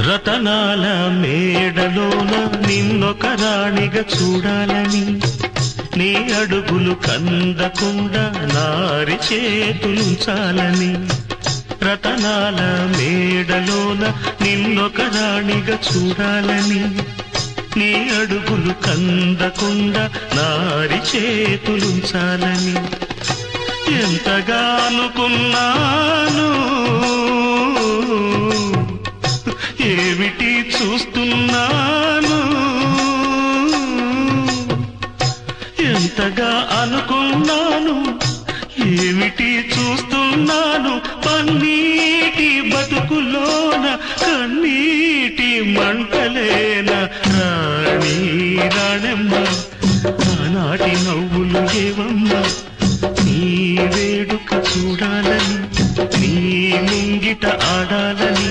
రతనాల మేడలోన నిన్నొక రాణిగా చూడాలని, నీ అడుగులు కందకుండా నారి చేతులుంచాలని. రతనాల మేడలోన నిన్నొక రాణిగా చూడాలని, నీ అడుగులు కందకుండా నారి చేతులుంచాలని. ఎంతగా అనుకున్నాను, ఏమిటి చూస్తున్నాను. ఎంతగా అనుకున్నాను, ఏమిటి చూస్తున్నాను. పన్నీటి బతుకులోన కన్నీటి మంటలేన రాణి రాణమ్మ. ఆనాటి నవ్వులు ఏవమ్మ, నీ వేడుక చూడాలని, నీ ముంగిట ఆడాలని.